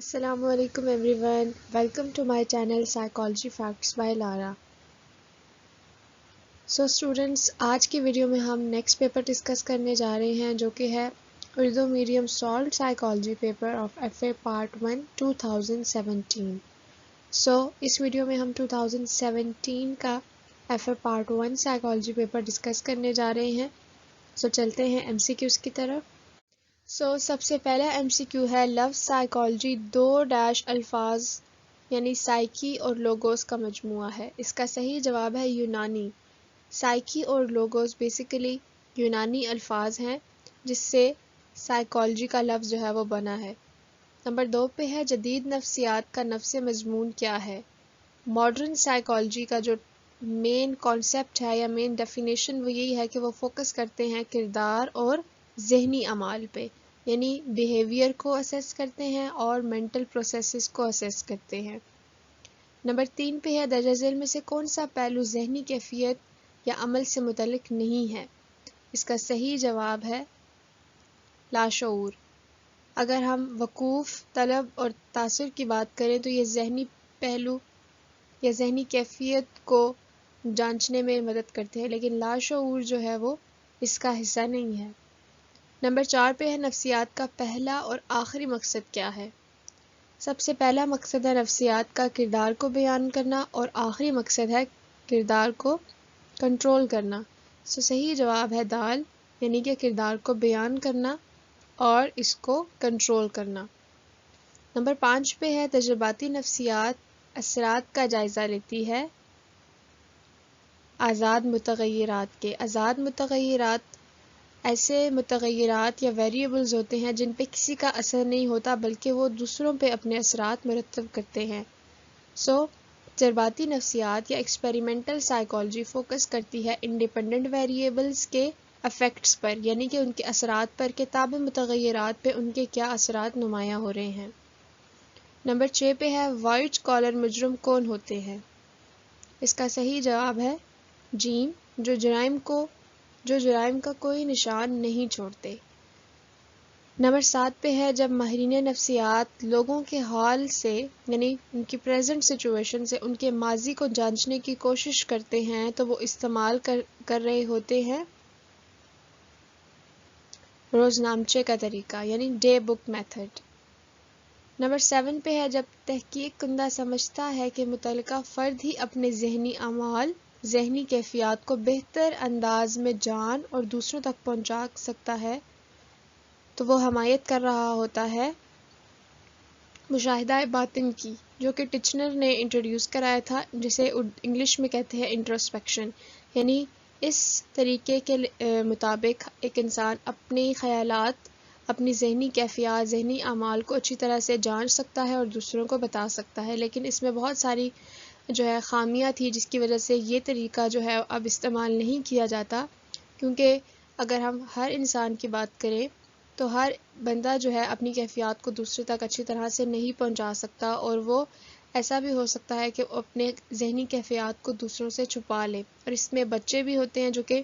السلام علیکم everyone, welcome to my channel psychology facts by Lara. So students, آج کی ویڈیو میں ہم نیکسٹ پیپر ڈسکس کرنے جا رہے ہیں جو کہ ہے Urdu medium solved psychology paper of F A part 1 2017۔ سو اس ویڈیو میں ہم 2017 کا F A part 1 psychology paper discuss کرنے جا رہے ہیں۔ سو چلتے ہیں ایم سی کیوز کی طرف۔ سب سے پہلا ایم سی کیو ہے لفظ سائیکالوجی دو ڈیش الفاظ یعنی سائیکی اور لوگوس کا مجموعہ ہے۔ اس کا صحیح جواب ہے یونانی۔ سائیکی اور لوگوس بیسیکلی یونانی الفاظ ہیں جس سے سائیکالوجی کا لفظ جو ہے وہ بنا ہے۔ نمبر 2 پہ ہے جدید نفسیات کا نفس مضمون کیا ہے؟ ماڈرن سائیکالوجی کا جو مین کانسیپٹ ہے یا مین ڈیفینیشن وہ یہی ہے کہ وہ فوکس کرتے ہیں کردار اور ذہنی اعمال پہ، یعنی بیہیویئر کو اسیس کرتے ہیں اور مینٹل پروسیسز کو اسیس کرتے ہیں۔ نمبر 3 پہ ہے درجہ ذیل میں سے کون سا پہلو ذہنی کیفیت یا عمل سے متعلق نہیں ہے؟ اس کا صحیح جواب ہے لاشعور۔ اگر ہم وقوف، طلب اور تاثر کی بات کریں تو یہ ذہنی پہلو یا ذہنی کیفیت کو جانچنے میں مدد کرتے ہیں، لیکن لاشعور جو ہے وہ اس کا حصہ نہیں ہے۔ نمبر 4 پہ ہے نفسیات کا پہلا اور آخری مقصد کیا ہے؟ سب سے پہلا مقصد ہے نفسیات کا کردار کو بیان کرنا اور آخری مقصد ہے کردار کو کنٹرول کرنا۔ صحیح جواب ہے دال، یعنی کہ کردار کو بیان کرنا اور اس کو کنٹرول کرنا۔ نمبر 5 پہ ہے تجرباتی نفسیات اثرات کا جائزہ لیتی ہے آزاد متغیرات کے۔ آزاد متغیرات ایسے متغیرات یا ویریبلز ہوتے ہیں جن پہ کسی کا اثر نہیں ہوتا بلکہ وہ دوسروں پہ اپنے اثرات مرتب کرتے ہیں۔ تجرباتی نفسیات یا ایکسپیریمنٹل سائیکالوجی فوکس کرتی ہے انڈیپینڈنٹ ویریبلز کے افیکٹس پر، یعنی کہ ان کے اثرات پر کہ تابع متغیرات پہ ان کے کیا اثرات نمایاں ہو رہے ہیں۔ نمبر 6 پہ ہے وائٹ کالر مجرم کون ہوتے ہیں؟ اس کا صحیح جواب ہے جیم، جو جرائم کا کوئی نشان نہیں چھوڑتے۔ نمبر 7 پہ ہے جب ماہرین نفسیات لوگوں کے حال سے یعنی ان کی پریزنٹ سچویشن سے ان کے ماضی کو جانچنے کی کوشش کرتے ہیں تو وہ استعمال کر رہے ہوتے ہیں روزنامچے کا طریقہ یعنی ڈے بک میتھڈ۔ نمبر 7 پہ ہے جب تحقیق کنندہ سمجھتا ہے کہ متعلقہ فرد ہی اپنے ذہنی اعمال، ذہنی کیفیات کو بہتر انداز میں جان اور دوسروں تک پہنچا سکتا ہے تو وہ حمایت کر رہا ہوتا ہے مشاہدہ باطن کی، جو کہ ٹچنر نے انٹروڈیوس کرایا تھا، جسے انگلش میں کہتے ہیں انٹروسپیکشن۔ یعنی اس طریقے کے مطابق ایک انسان اپنی خیالات، اپنی ذہنی کیفیات، ذہنی اعمال کو اچھی طرح سے جان سکتا ہے اور دوسروں کو بتا سکتا ہے، لیکن اس میں بہت ساری جو ہے خامیاں تھی جس کی وجہ سے یہ طریقہ جو ہے اب استعمال نہیں کیا جاتا، کیونکہ اگر ہم ہر انسان کی بات کریں تو ہر بندہ جو ہے اپنی کیفیات کو دوسرے تک اچھی طرح سے نہیں پہنچا سکتا، اور وہ ایسا بھی ہو سکتا ہے کہ وہ اپنے ذہنی کیفیات کو دوسروں سے چھپا لے، اور اس میں بچے بھی ہوتے ہیں جو کہ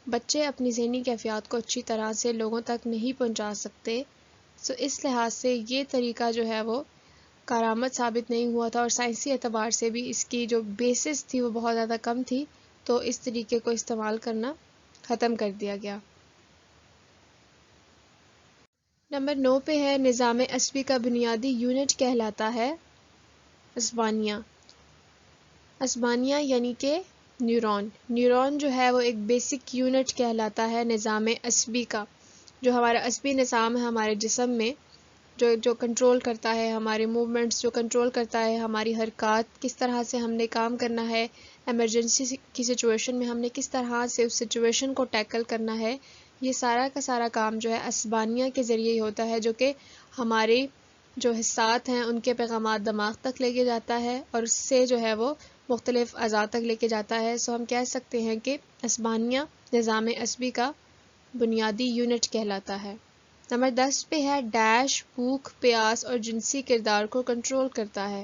بچے اپنی ذہنی کیفیات کو اچھی طرح سے لوگوں تک نہیں پہنچا سکتے۔ اس لحاظ سے یہ طریقہ جو ہے وہ کارآمد ثابت نہیں ہوا تھا، اور سائنسی اعتبار سے بھی اس کی جو بیسس تھی وہ بہت زیادہ کم تھی، تو اس طریقے کو استعمال کرنا ختم کر دیا گیا۔ نمبر 9 پہ ہے نظام عصبی کا بنیادی یونٹ کہلاتا ہے عصبانیہ۔ عصبانیہ یعنی کہ نیورون۔ نیورون جو ہے وہ ایک بیسک یونٹ کہلاتا ہے نظام عصبی کا، جو ہمارا عصبی نظام ہے ہمارے جسم میں، جو کنٹرول کرتا ہے ہمارے موومنٹس، جو کنٹرول کرتا ہے ہماری حرکات، کس طرح سے ہم نے کام کرنا ہے، ایمرجنسی کی سچویشن میں ہم نے کس طرح سے اس سچویشن کو ٹیکل کرنا ہے۔ یہ سارا کا سارا کام جو ہے عصبانیہ کے ذریعے ہی ہوتا ہے، جو کہ ہمارے جو حسات ہیں ان کے پیغامات دماغ تک لے کے جاتا ہے اور اس سے جو ہے وہ مختلف اعضاء تک لے کے جاتا ہے۔ ہم کہہ سکتے ہیں کہ عصبانیہ نظام عصبی کا بنیادی یونٹ کہلاتا ہے۔ نمبر 10 پہ ہے ڈیش بھوک، پیاس اور جنسی کردار کو کنٹرول کرتا ہے۔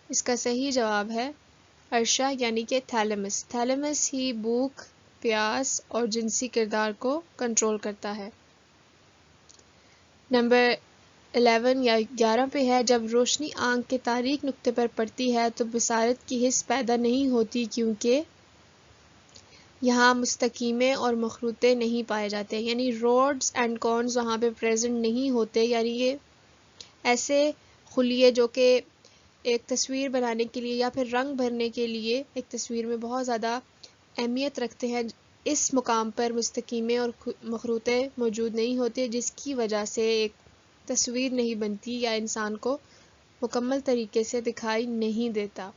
اس کا صحیح جواب ہے ارشا یعنی کہ تھیلیمس۔ تھیلیمس ہی بھوک، پیاس اور جنسی کردار کو کنٹرول کرتا ہے۔ نمبر 11 یا 11 پہ ہے، جب روشنی آنکھ کے تاریک نقطے پر پڑتی ہے تو بصارت کی حس پیدا نہیں ہوتی کیونکہ یہاں مستقیمے اور مخروطے نہیں پائے جاتے، یعنی روڈز اینڈ کونز وہاں پہ پریزنٹ نہیں ہوتے، یعنی یہ ایسے خلیے جو کہ ایک تصویر بنانے کے لیے یا پھر رنگ بھرنے کے لیے ایک تصویر میں بہت زیادہ اہمیت رکھتے ہیں، اس مقام پر مستقیمے اور مخروطے موجود نہیں ہوتے، جس کی وجہ سے ایک تصویر نہیں بنتی یا انسان کو مکمل طریقے سے دکھائی نہیں دیتا۔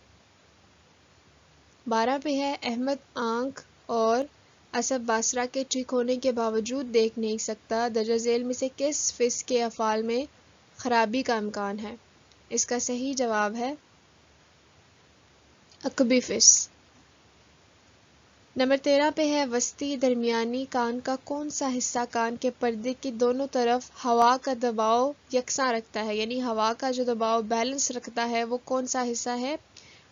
12 پہ ہے احمد آنکھ اور اسب باصرہ کے ٹھیک ہونے کے باوجود دیکھ نہیں سکتا، درجہ ذیل میں سے کس فس کے افعال میں خرابی کا امکان ہے؟ اس کا صحیح جواب ہے عقبی فس۔ نمبر 13 پہ ہے وسطی درمیانی کان کا کون سا حصہ کان کے پردے کی دونوں طرف ہوا کا دباؤ یکساں رکھتا ہے، یعنی ہوا کا جو دباؤ بیلنس رکھتا ہے وہ کون سا حصہ ہے؟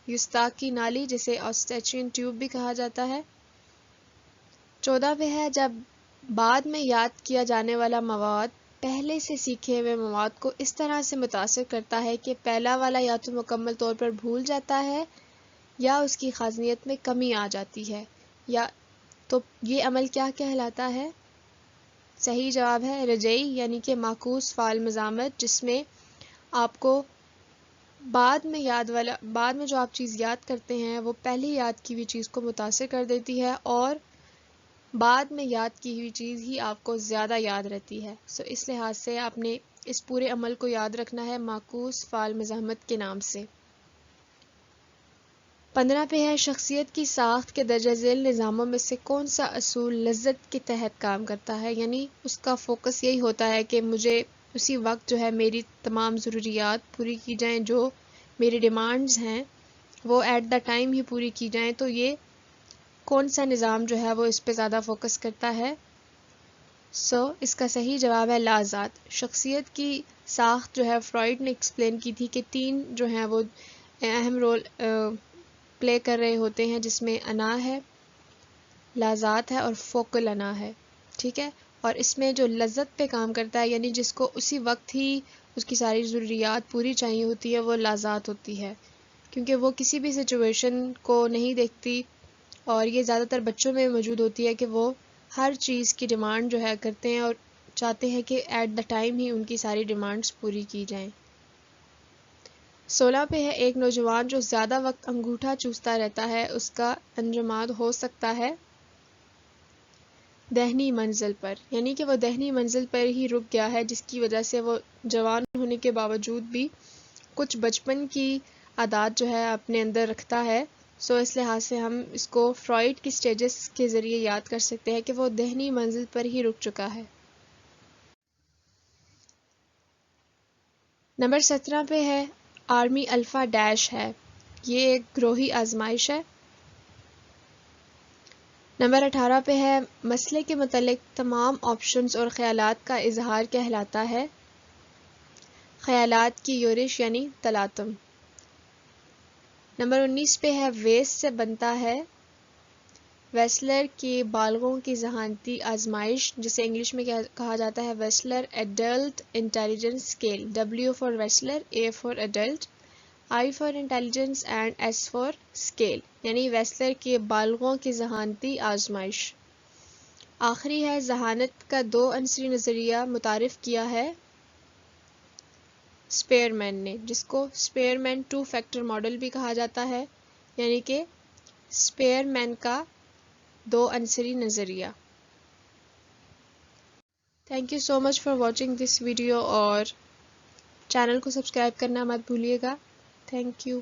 یوستاکی نالی، جسے آسٹیچین ٹیوب بھی کہا جاتا ہے۔ 14 پہ ہے جب بعد میں یاد کیا جانے والا مواد پہلے سے سیکھے ہوئے مواد کو اس طرح سے متاثر کرتا ہے کہ پہلا والا یا تو مکمل طور پر بھول جاتا ہے یا اس کی خاصیت میں کمی آ جاتی ہے، یا تو یہ عمل کیا کہلاتا ہے؟ صحیح جواب ہے رجعی، یعنی کہ معکوس فعل مزاحمت، جس میں آپ کو بعد میں جو آپ چیز یاد کرتے ہیں وہ پہلی یاد کی ہوئی چیز کو متاثر کر دیتی ہے اور بعد میں یاد کی ہوئی چیز ہی آپ کو زیادہ یاد رہتی ہے۔ اس لحاظ سے آپ نے اس پورے عمل کو یاد رکھنا ہے معکوس فعل مزاحمت کے نام سے۔ 15 پہ ہے شخصیت کی ساخت کے درجہ ذیل نظاموں میں سے کون سا اصول لذت کے تحت کام کرتا ہے، یعنی اس کا فوکس یہی ہوتا ہے کہ مجھے اسی وقت جو ہے میری تمام ضروریات پوری کی جائیں، جو میری ڈیمانڈز ہیں وہ ایٹ دا ٹائم ہی پوری کی جائیں، تو یہ کون سا نظام جو ہے وہ اس پہ زیادہ فوکس کرتا ہے؟ اس کا صحیح جواب ہے لازات۔ شخصیت کی ساخت جو ہے فرائڈ نے ایکسپلین کی تھی کہ 3 جو ہیں وہ اہم رول پلے کر رہے ہوتے ہیں، جس میں انا ہے، لازات ہے اور فوکل انا ہے، ٹھیک ہے، اور اس میں جو لذت پہ کام کرتا ہے، یعنی جس کو اسی وقت ہی اس کی ساری ضروریات پوری چاہیے ہوتی ہے، وہ لازات ہوتی ہے، کیونکہ وہ کسی بھی سچویشن کو نہیں دیکھتی، اور یہ زیادہ تر بچوں میں موجود ہوتی ہے کہ وہ ہر چیز کی ڈیمانڈ جو ہے کرتے ہیں اور چاہتے ہیں کہ ایٹ دا ٹائم ہی ان کی ساری ڈیمانڈز پوری کی جائیں۔ 16 پہ ہے ایک نوجوان جو زیادہ وقت انگوٹھا چوستا رہتا ہے، اس کا انجماد ہو سکتا ہے دہنی منزل پر، یعنی کہ وہ دہنی منزل پر ہی رک گیا ہے، جس کی وجہ سے وہ جوان ہونے کے باوجود بھی کچھ بچپن کی عادات جو ہے اپنے اندر رکھتا ہے۔ اس لحاظ سے ہم اس کو فرائڈ کی سٹیجز کے ذریعے یاد کر سکتے ہیں کہ وہ دہنی منزل پر ہی رک چکا ہے۔ نمبر 17 پہ ہے آرمی الفا ڈیش ہے، یہ ایک گروہی آزمائش ہے۔ نمبر 18 پہ ہے مسئلے کے متعلق تمام آپشنز اور خیالات کا اظہار کہلاتا ہے خیالات کی یورش یعنی تلاطم۔ نمبر 19 پہ ہے ویسٹ سے بنتا ہے ویسلر کے بالغوں کی ذہانتی آزمائش، جسے انگلش میں کہا جاتا ہے Wechsler adult intelligence scale, W for Wechsler, A for adult, I for intelligence and S for scale, یعنی ویسلر کے بالغوں کی ذہانتی آزمائش۔ آخری ہے ذہانت کا 2 عنصری نظریہ متعارف کیا ہے اسپیئر مین نے، جس کو اسپیئر مین 2 فیکٹر ماڈل بھی کہا جاتا ہے، یعنی کہ اسپیئر مین کا 2 عنصری نظریہ۔ Thank you so much for watching this video, اور چینل کو سبسکرائب کرنا مت بھولیے گا۔ Thank you.